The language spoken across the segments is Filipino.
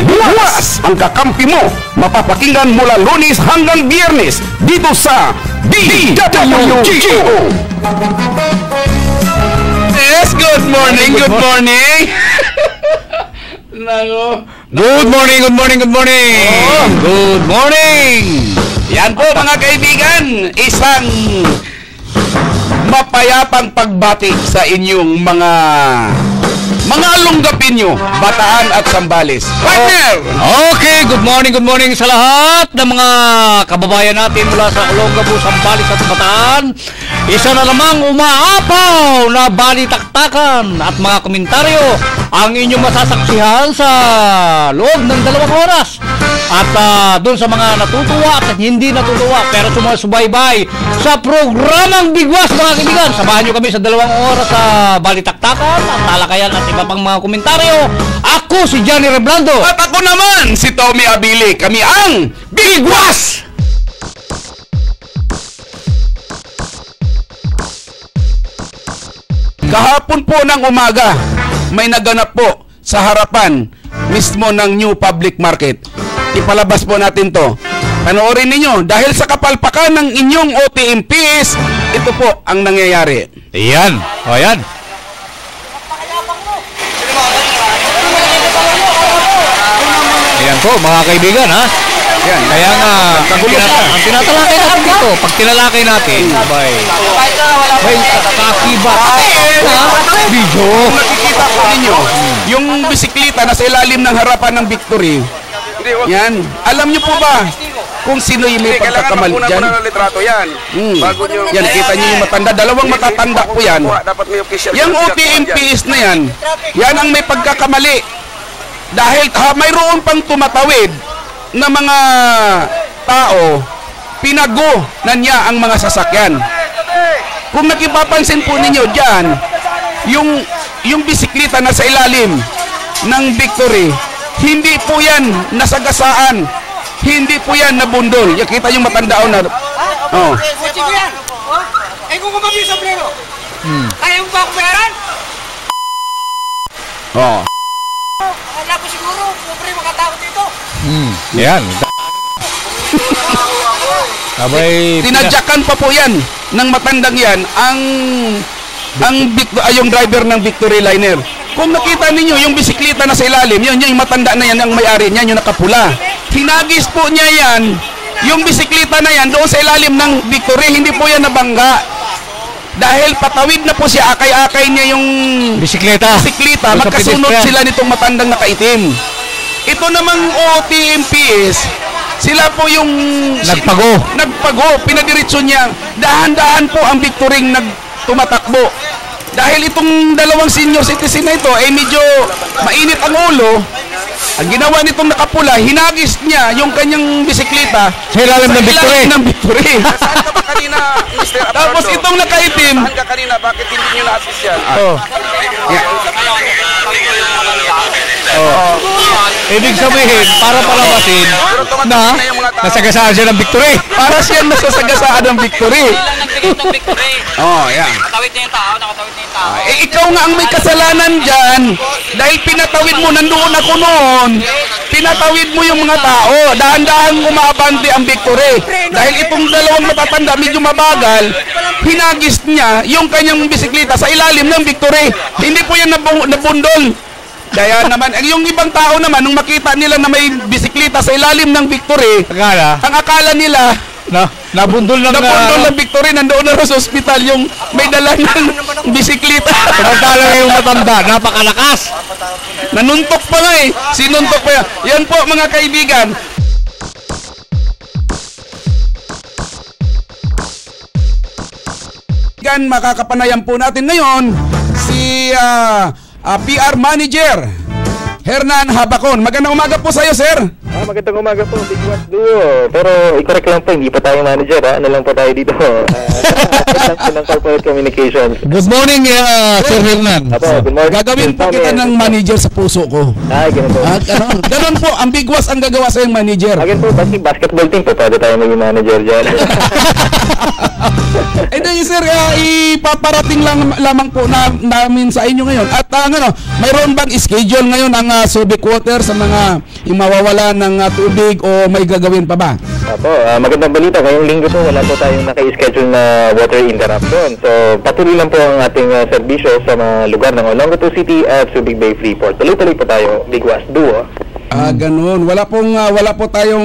Bigwas ang kakampi mo. Mapapakinggan mula Lunes hanggang Biyernes dito sa DWGO. Yes, good morning, good morning. Good morning, good morning, good morning. Good morning. Yan po mga kaibigan, isang mapayapang pagbati sa inyong mga alunggapin nyo, Bataan at Zambales. Partner! Okay, good morning sa lahat ng mga kababayan natin mula sa Olongapo, Zambales at Bataan. Isa na namang umaapaw na balitaktakan at mga komentaryo ang inyong masasaksihan sa loob ng 2 oras. At doon sa mga natutuwa at hindi natutuwa pero sumasubaybay sa programang Bigwas, mga kaibigan, samahan nyo kami sa 2 oras sa balitaktakan at talakayan at iba pang mga komentaryo. Ako si Johnny Reblando. At ako naman si Tommy Abili. Kami ang Bigwas! Kahapon po ng umaga, may naganap po sa harapan mismo ng New Public Market. Ipalabas po natin to. Panoorin ninyo, dahil sa kapalpakan ng inyong OTMPs, ito po ang nangyayari. Ayan, o yan. Ayan po mga kaibigan, ha? Yan. Kaya nga, ang tinatalakay natin dito, pag tinalakay natin, may kakibat. Video. Kung nakikita po ninyo, yung bisikleta na sa ilalim ng harapan ng Victory, yan. Alam nyo po ba kung sino yung may pagkakamali dyan? Yan, kita nyo yung matanda. 2 matatanda po yan. Yung OTMPs na yan, yan ang may pagkakamali. Dahil mayroon pang tumatawid na mga tao, pinago na niya ang mga sasakyan. Kung nakipapansin po ninyo dyan, yung bisikleta na sa ilalim ng Victory, hindi po yan nasagasaan, hindi po yan nabundol. Yan, kita yung matandaan na kung kumagi sa pleno, kaya mo ba akong bayaran? Wala ko siguro, pobre makatakot dito. Yan. Tinadyakan pa po yan ng matandang yan yung driver ng Victory Liner. Kung nakita ninyo yung bisikleta na sa ilalim, yun yung matanda na yan ang may-ari niya, yung nakapula. Hinagis po niya yan, yung bisikleta na yan doon sa ilalim ng Victory, hindi po yan nabangga. Dahil patawid na po siya, akay-akay niya yung bisikleta, magkasunod sila nitong matandang nakaitim. Ito namang OTMPs, sila po yung nagpago, pinadiretso niya. Dahan-dahan po ang Victory tumatakbo. Dahil itong 2 senior citizen na ito ay medyo mainit ang ulo, ang ginawa nitong nakapula, hinagis niya yung kanyang bisikleta sa ilalim ng Victory. Saan ka ba kanina, Mr. Absorto? Tapos itong nakaitim, saan ka kanina? Bakit hindi nyo na-assist yan? ibig sabihin, para palabasin na nasagasaan siya ng Victory. Para siya nasasagasaan ng Victory. Yan. Nakatawid na yung tao. Ikaw nga ang may kasalanan dyan. Dahil pinatawid mo, nandoon ako noon. Pinatawid mo yung mga tao. Dahan-dahan umabante ang Victory. Dahil itong 2 matatanda, medyo mabagal, hinagis niya yung kanyang bisikleta sa ilalim ng Victory. Hindi po yan nabundol. Kaya naman, yung ibang tao naman, nung makita nila na may bisikleta sa ilalim ng Victory, ang akala nila, nabundol ng Victory, nandoon na sa ospital yung may dala ng bisikleta. Samantala yung matanda, napakalakas. Nanuntok pa nga sinuntok pa yan. Yan po mga kaibigan. Makakapanayan po natin ngayon si PR Manager Hernan Habacon. Magandang umaga po sa iyo, sir. Magandang umaga po, Big Boss Duo. Pero i-correct lang po, hindi pa tayo manager, ha? Ano lang po tayo dito? Lang po ng corporate communications. Good morning, Sir Hernan. Apo, good morning. Gagawin po kita ng manager sa puso ko. Ay, ganun po. Ganun po, ang Bigwas ang gagawa sa yung manager. Again po, basketball team po, pwede tayo maging manager dyan. Hindi sir, ipaparating lamang po namin sa inyo ngayon. At mayroon bang schedule ngayon ang Subic Water sa mga mawawala ng tubig o may gagawin pa ba? Apo, magandang balita. Ngayong linggo po, wala po tayong naka-schedule na water interruption. So, patuloy lang po ang ating serbisyo sa mga lugar ng Olongapo City at Subic Bay Freeport. Tuloy-tuloy po tayo, Bigwas Duo. Ganun. Wala po tayong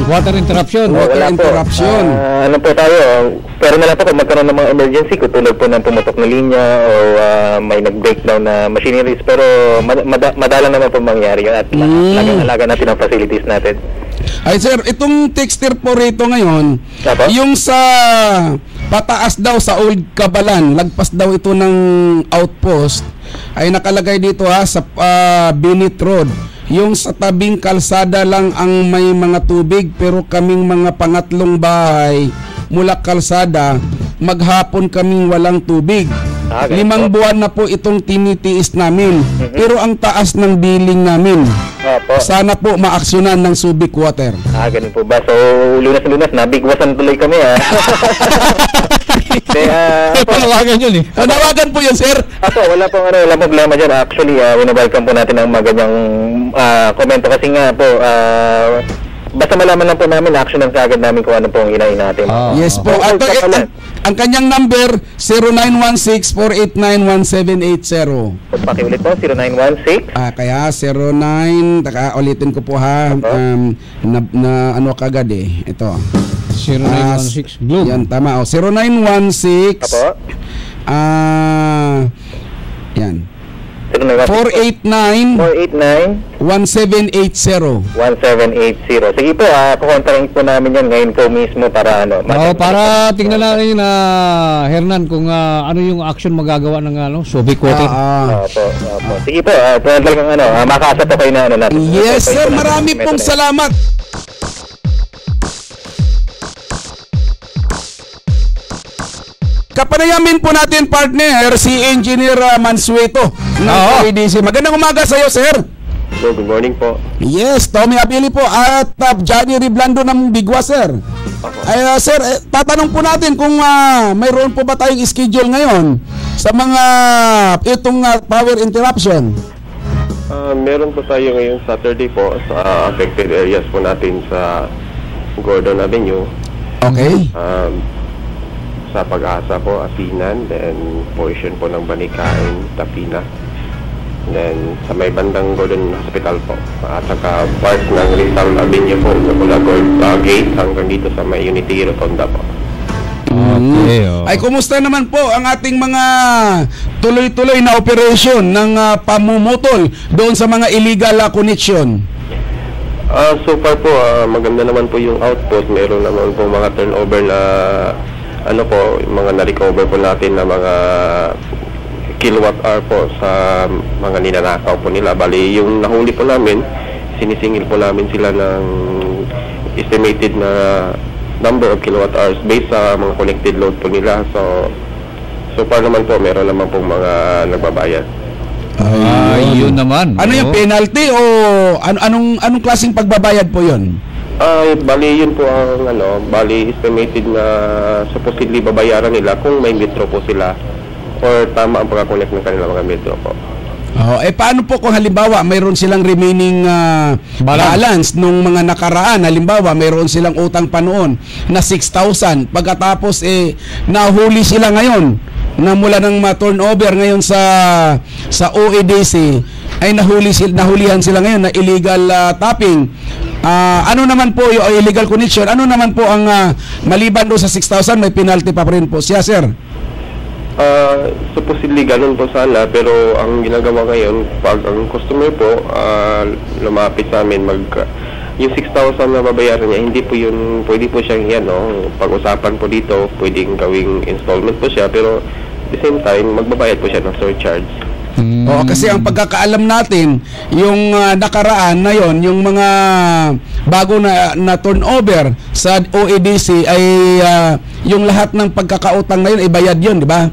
Water interruption. Water interruption. Ano po tayo? Pero na lang po kung magkaroon ng mga emergency, tulad po ng pumutok na linya o may nag-breakdown na machineries. Pero madala naman po mangyari yun at alaga natin ang facilities natin. Ay sir, itong texter po rito ngayon, Apo? yung sa pataas daw sa Old Cabalan, lagpas daw ito ng outpost, ay nakalagay dito sa Binit Road. Yung sa tabing kalsada lang ang may mga tubig, pero kaming mga pangatlong bahay mula kalsada, maghapon kaming walang tubig. 5 buwan na po itong tinitiis namin, pero ang taas ng billing namin. Opo. Sana po maaksyonan ng Subic Water. Ganun po ba? So, lunas-lunas, nabigwasan tuloy kami, ha? Panawagan yun eh. Panawagan po yun, sir. Wala pong problema dyan. Actually, welcome po natin ang magandang komento kasi nga po, basta malaman lang po namin, action ang sagad namin kung ano pong inain natin. Yes po. At ang kanyang number, 0916-489-1780. Pakiulit po, 0916. Kaya 09, ulitin ko po ha. Ano kagad eh. Ito. 0916 Globe. Yan, tama. 0916. Apo. Yan. 489 1780. 1780. Sige po, kukontakin po namin yan ngayon po mismo para para tingnan natin Hernan kung ano yung action magagawa ng Subic Water. Opo. Sige po, talagang makasa po kayo na natin. Yes sir, marami pong salamat. Kapanayamin po natin partner si Engineer Mansueto ng PDC. Magandang umaga sa iyo, sir. Hello, good morning po. Yes, Tommy Abili po at Johnny Riblando ng Bigwas, sir. Sir, tatanong po natin kung mayroon po ba tayong schedule ngayon sa mga itong power interruption. Meron po tayo ngayon Saturday po sa affected areas po natin sa Gordon Avenue. Okay. Sa Pag-asa po, Asinan, then portion po ng Banikain, Tapina, then sa may bandang Golden Hospital po, at saka part ng Rizal Avenue po sa Bulagor Gate hanggang dito sa may Unity Rotonda po. Okay, Ay, kumusta naman po ang ating mga tuloy-tuloy na operation ng pamumutol doon sa mga illegal connection? So far po, maganda naman po yung outpost. Meron naman po mga turnover na mga na-recover po natin na mga kilowatt hour po sa mga ninanakaw po nila. Bali, yung nahuli po namin, sinisingil po namin sila ng estimated na number of kilowatt hours based sa mga connected load po nila. So far naman po, meron naman po mga nagbabayad. Yun naman. Ano yung penalty o anong klaseng pagbabayad po yun? Bali yun po ang estimated na supposedly babayaran nila kung may metro po sila or tama ang pagkakonect ng kanilang mga metro po. Paano po kung halimbawa mayroon silang remaining balance nung mga nakaraan? Halimbawa mayroon silang utang pa noon na 6,000, pagkatapos nahuli sila ngayon na mula ng turnover ngayon sa OEDC ay nahulihan sila ngayon na illegal tapping. Ano naman po yung illegal connection? Ano naman po ang maliban doon sa 6,000 may penalty pa rin po siya, sir? Supposedly ganun po sana, pero ang ginagawa ngayon, pag ang customer po lumapit sa amin, yung 6,000 na babayaran niya, hindi po yun, pwede po siyang pag-usapan po dito, pwedeng gawing installment po siya, pero at the same time, magbabayad po siya ng surcharge. Oo, kasi ang pagkakaalam natin, yung nakaraan na yon, yung mga bago na turnover sa OEDC ay yung lahat ng pagkakautang na yun ay bayad yun, di ba?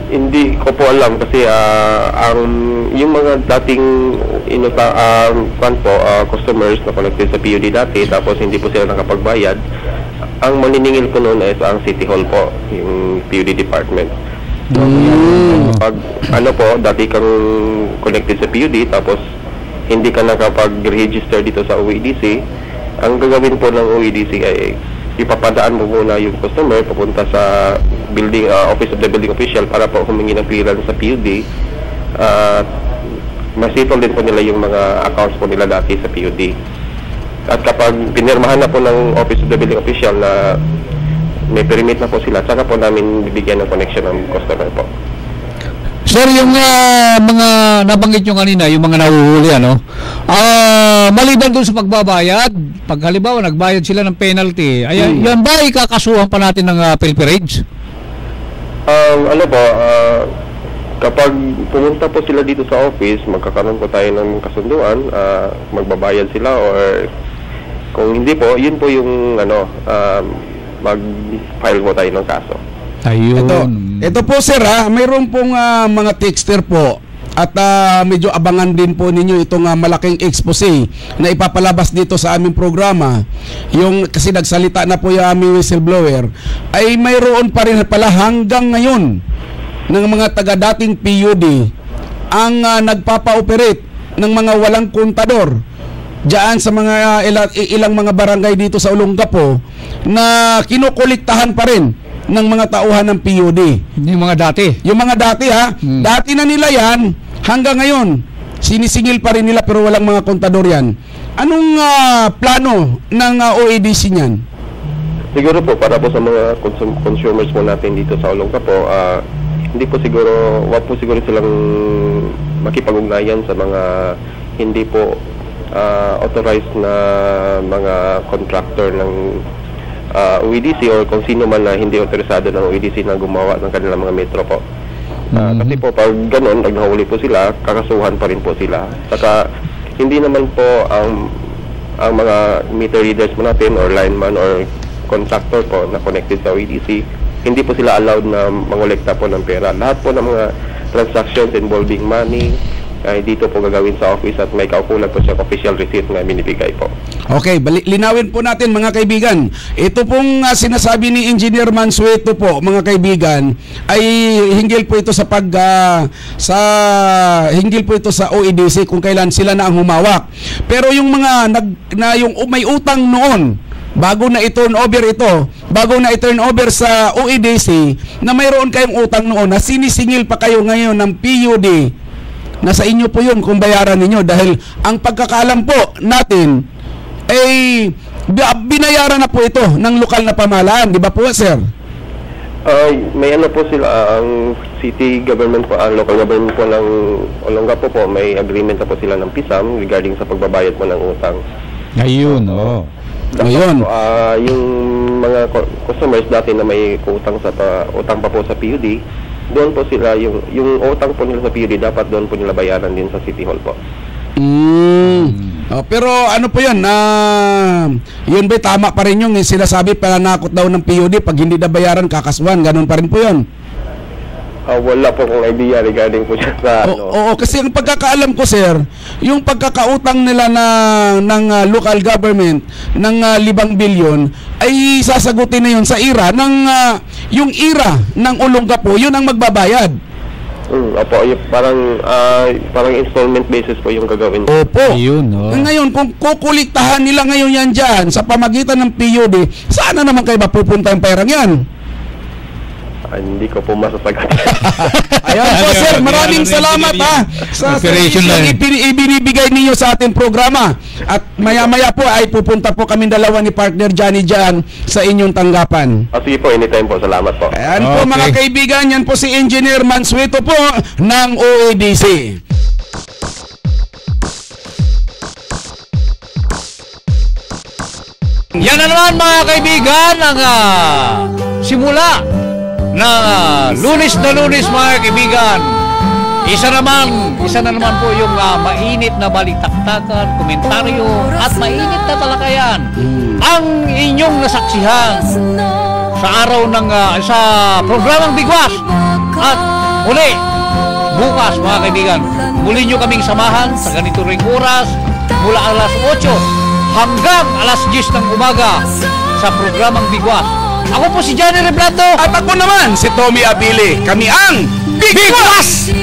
Hindi ko po alam kasi yung mga dating customers na connected sa PUD dati tapos hindi po sila nakapagbayad, ang maniningil ko noon is ang City Hall po, yung PUD department. Pag dati kang connected sa PUD tapos hindi ka nakapag-register dito sa OEDC, ang gagawin po ng OEDC ay ipapadaan mo muna yung customer papunta sa building office of the building official para po humingi ng clearance sa PUD. Masitol din po nila yung mga accounts po nila dati sa PUD. At kapag pinirmahan na po ng office of the building official na may permit na po sila, saka po namin bibigyan ng connection ng customer po. Sir, yung mga nabanggit nyo kanina, yung mga nahuhuli, maliban doon sa pagbabayad, pag halimbawa nagbayad sila ng penalty, yan ba ikakasuhan pa natin ng pilferage? Kapag pumunta po sila dito sa office, magkakaroon po tayo ng kasunduan, magbabayad sila, or kung hindi po, yun po yung mag-file po tayo ng kaso. Ayun. Ito po sir mayroon pong mga texter po at medyo abangan din po ninyo itong malaking expose na ipapalabas dito sa aming programa. Yung kasi nagsalita na po yung aming whistleblower, ay mayroon pa rin pala hanggang ngayon ng mga taga-dating PUD ang nagpapa-operate ng mga walang kontador diyan sa mga ilang mga barangay dito sa Olongapo na kinukuliktahan pa rin ng mga tauhan ng PUD. Yung mga dati. Yung mga dati dati na nila yan, hanggang ngayon sinisingil pa rin nila pero walang mga kontador yan. Anong plano ng OEDC niyan? Siguro po para po sa mga consumers po natin dito sa Olongapo, hindi po siguro, wag po siguro silang makipag-ugnayan sa mga hindi po authorized na mga contractor ng OEDC or kung sino man na hindi autorisado ng OEDC na gumawa ng kanilang mga metro po. Kasi po pag ganun, naghahuli po sila, kakasuhan pa rin po sila. Saka hindi naman po ang mga meter readers mo natin or lineman or contractor po na connected sa OEDC, hindi po sila allowed na mangolekta po ng pera. Lahat po ng mga transactions involving money ay dito po gagawin sa office at may kaukulan po siya official receipt na binibigay po. Okay, linawin po natin mga kaibigan. Ito pong sinasabi ni Engineer Mansueto po mga kaibigan ay hinggil po ito sa hinggil po ito sa OEDC kung kailan sila na ang humawak. Pero yung mga yung may utang noon bago na i-turn over sa OEDC na mayroon kayong utang noon na sinisingil pa kayo ngayon ng PUD, nasa inyo po yun kung bayaran ninyo dahil ang pagkakaalam po natin ay binayaran na po ito ng lokal na pamahalaan, di ba po sir? May po sila, ang city government po, ang local government po ng Olongapo po, may agreement na po sila ng PISAM regarding sa pagbabayad po ng utang. Ayun, Ngayon, yung mga customers dati na may utang pa po sa PUD, doon po sila, yung utang po nila sa PUD, dapat doon po nila bayaran din sa City Hall po. Pero ano po yun? Yun ba tama pa rin yung sinasabi pananakot daw ng PUD pag hindi na bayaran kakasuhan? Ganun pa rin po yun? Wala po kong idea regarding po siya sa Oo, kasi ang pagkakaalam ko sir, yung pagkakautang nila ng local government ng 5 bilyon ay sasagutin na yun sa IRA yung IRA ng Olongapo, yun ang magbabayad. Opo, parang installment basis po yung gagawin. Opo. Ayun, Ngayon, kung kukuliktahan nila ngayon yan dyan sa pamagitan ng PUD, sana naman kayo mapupunta yung perang yan? Hindi ko po masasagot. Ayan po sir, maraming salamat sa ibinibigay ninyo sa ating programa. At maya-maya po ay pupunta po kami dalawa ni partner Johnny dyan sa inyong tanggapan. Sige po, anytime po. Salamat po. Ayan po mga kaibigan, yan po si Engineer Mansueto po ng OEDC. Yan na naman mga kaibigan ang simula na Lunes na Lunes, mga kaibigan. Isa na naman po yung mainit na balitaktakan, komentaryo at mainit na talakayan ang inyong nasaksihan sa araw ng sa programang Bigwas. At muli, bukas, mga kaibigan, muli nyo kaming samahan sa ganito ring oras mula alas 8 hanggang alas 10 ng umaga sa programang Bigwas. Ako po si Johnny Reblando. At ako naman si Tommy Abili. Kami ang Bigwas!